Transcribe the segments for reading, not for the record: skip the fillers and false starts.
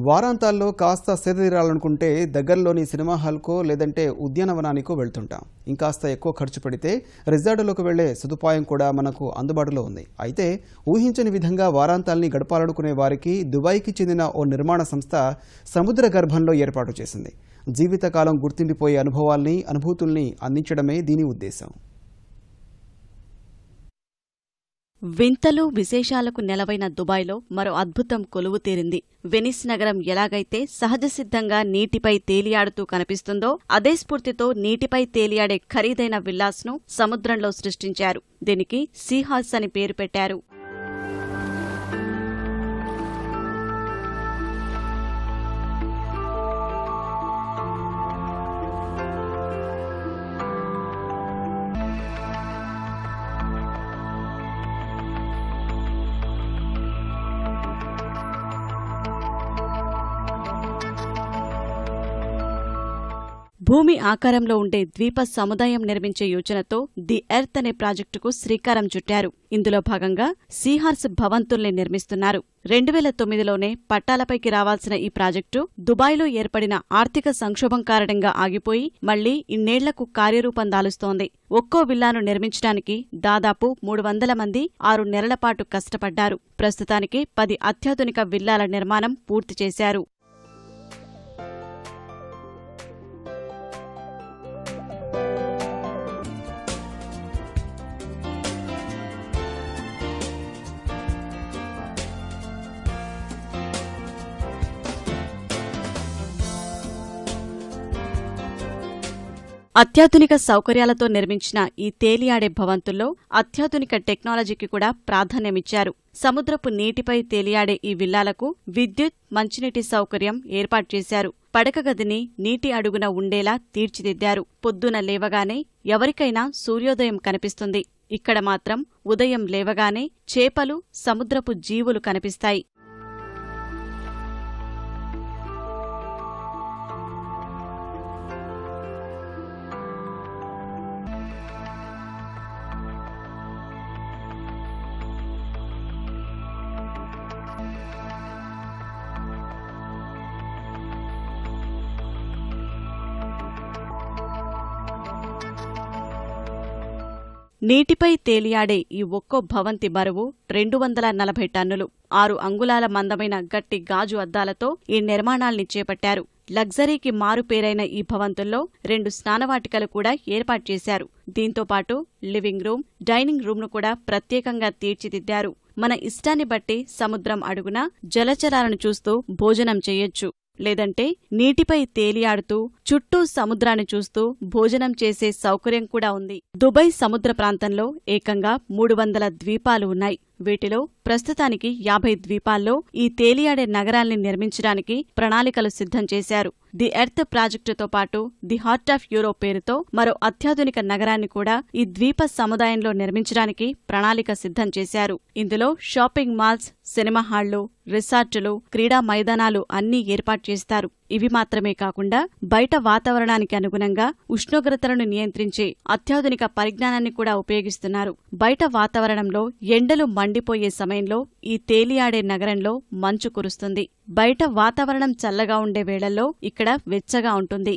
వారాంతాల్లో కాస్త సేదతీరాలనుకుంటే దగ్గరలోని సినిమా హాల్కో లేదంటే ఉద్యానవనానికో వెళ్తుంటాం. ఇంకాస్త ఎక్కువ ఖర్చు పెడితే రిసార్టులోకి వెళ్లే సదుపాయం కూడా మనకు అందుబాటులో ఉంది. అయితే ఊహించని విధంగా వారాంతాల్ని గడపాలనుకునే వారికి దుబాయ్కి చెందిన ఓ నిర్మాణ సంస్థ సముద్ర గర్భంలో ఏర్పాటు చేసింది. జీవితకాలం గుర్తుండిపోయే అనుభూతుల్ని అందించడమే దీని ఉద్దేశం. వింతలు విశేషాలకు నెలవైన దుబాయ్లో మరో అద్భుతం కొలువుతీరింది. వెనిస్ నగరం ఎలాగైతే సహజసిద్ధంగా నీటిపై తేలియాడుతూ కనిపిస్తుందో అదే స్ఫూర్తితో నీటిపై తేలియాడే ఖరీదైన విల్లాస్ను సముద్రంలో సృష్టించారు. దీనికి సీ హార్స్ అని పేరు పెట్టారు. భూమి ఆకారంలో ఉండే ద్వీప సముదాయం నిర్మించే యోచనతో ది ఎర్త్ అనే ప్రాజెక్టుకు శ్రీకారం చుట్టారు. ఇందులో భాగంగా సీ హార్స్ భవంతుల్ని నిర్మిస్తున్నారు. 2009లోనే పట్టాలపైకి రావాల్సిన ఈ ప్రాజెక్టు దుబాయ్లో ఏర్పడిన ఆర్థిక సంక్షోభం కారణంగా ఆగిపోయి మళ్లీ ఇన్నేళ్లకు కార్యరూపం దాలుస్తోంది. ఒక్కో విల్లాను నిర్మించడానికి దాదాపు 300 మంది 6 నెలల పాటు కష్టపడ్డారు. ప్రస్తుతానికి 10 అత్యాధునిక విల్లాల నిర్మాణం పూర్తి చేశారు. అత్యాధునిక సౌకర్యాలతో నిర్మించిన ఈ తేలియాడే భవంతుల్లో అత్యాధునిక టెక్నాలజీకి కూడా ప్రాధాన్యమిచ్చారు. సముద్రపు నీటిపై తేలియాడే ఈ విల్లాలకు విద్యుత్, మంచినీటి సౌకర్యం ఏర్పాటు చేశారు. పడక గదిని నీటి అడుగున ఉండేలా తీర్చిదిద్దారు. పొద్దున లేవగానే ఎవరికైనా సూర్యోదయం కనిపిస్తుంది. ఇక్కడ మాత్రం ఉదయం లేవగానే చేపలు, సముద్రపు జీవులు కనిపిస్తాయి. నీటిపై తేలియాడే ఈ ఒక్కో భవంతి బరువు 240 టన్నులు. 6 అంగుళాల మందమైన గట్టి గాజు అద్దాలతో ఈ నిర్మాణాల్ని చేపట్టారు. లగ్జరీకి మారుపేరైన ఈ భవంతుల్లో 2 స్నానవాటికలు కూడా ఏర్పాటు చేశారు. దీంతోపాటు లివింగ్ రూమ్, డైనింగ్ రూమ్ను కూడా ప్రత్యేకంగా తీర్చిదిద్దారు. మన ఇష్టాన్ని బట్టి సముద్రం అడుగున జలచరాలను చూస్తూ భోజనం చెయ్యొచ్చు. లేదంటే నీటిపై తేలియాడుతూ చుట్టూ సముద్రాన్ని చూస్తూ భోజనం చేసే సౌకర్యం కూడా ఉంది. దుబాయ్ సముద్ర ప్రాంతంలో ఏకంగా 300 ద్వీపాలు ఉన్నాయి. వీటిలో ప్రస్తుతానికి 50 ద్వీపాల్లో ఈ తేలియాడే నగరాల్ని నిర్మించడానికి ప్రణాళికలు సిద్ధం చేశారు. ది ఎర్త్ ప్రాజెక్టుతో పాటు ది హార్ట్ ఆఫ్ యూరోప్ పేరుతో మరో అత్యాధునిక నగరాన్ని కూడా ఈ ద్వీప సముదాయంలో నిర్మించడానికి ప్రణాళిక సిద్ధం చేశారు. ఇందులో షాపింగ్ మాల్స్, సినిమా హాళ్లు, రిసార్టులు, క్రీడా మైదానాలు అన్నీ ఏర్పాటు చేస్తారు. ఇవి మాత్రమే కాకుండా బయట వాతావరణానికి అనుగుణంగా ఉష్ణోగ్రతలను నియంత్రించే అత్యాధునిక పరిజ్ఞానాన్ని కూడా ఉపయోగిస్తున్నారు. బయట వాతావరణంలో ఎండలు మండిపోయే సమయంలో ఈ తేలియాడే నగరంలో మంచు కురుస్తుంది. బయట వాతావరణం చల్లగా ఉండే వేళల్లో ఇక్కడ వెచ్చగా ఉంటుంది.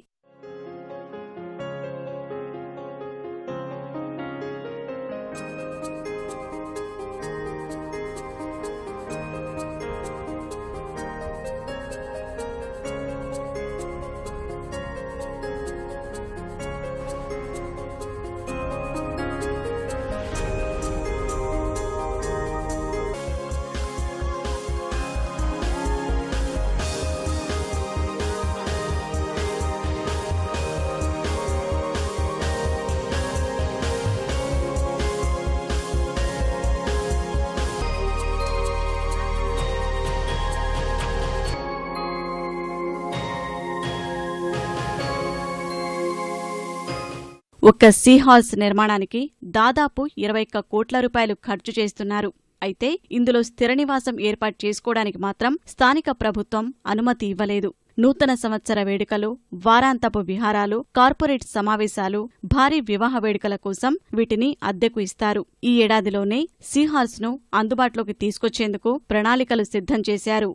ఒక్క సీ హాల్స్ నిర్మాణానికి దాదాపు 21 కోట్ల రూపాయలు ఖర్చు చేస్తున్నారు. అయితే ఇందులో స్థిర నివాసం ఏర్పాటు చేసుకోవడానికి మాత్రం స్థానిక ప్రభుత్వం అనుమతి ఇవ్వలేదు. నూతన సంవత్సర వేడుకలు, వారాంతపు విహారాలు, కార్పొరేట్ సమావేశాలు, భారీ వివాహ వేడుకల కోసం వీటిని అద్దెకు ఇస్తారు. ఈ ఏడాదిలోనే సీ హాల్స్ ను అందుబాటులోకి తీసుకొచ్చేందుకు ప్రణాళికలు సిద్ధం చేశారు.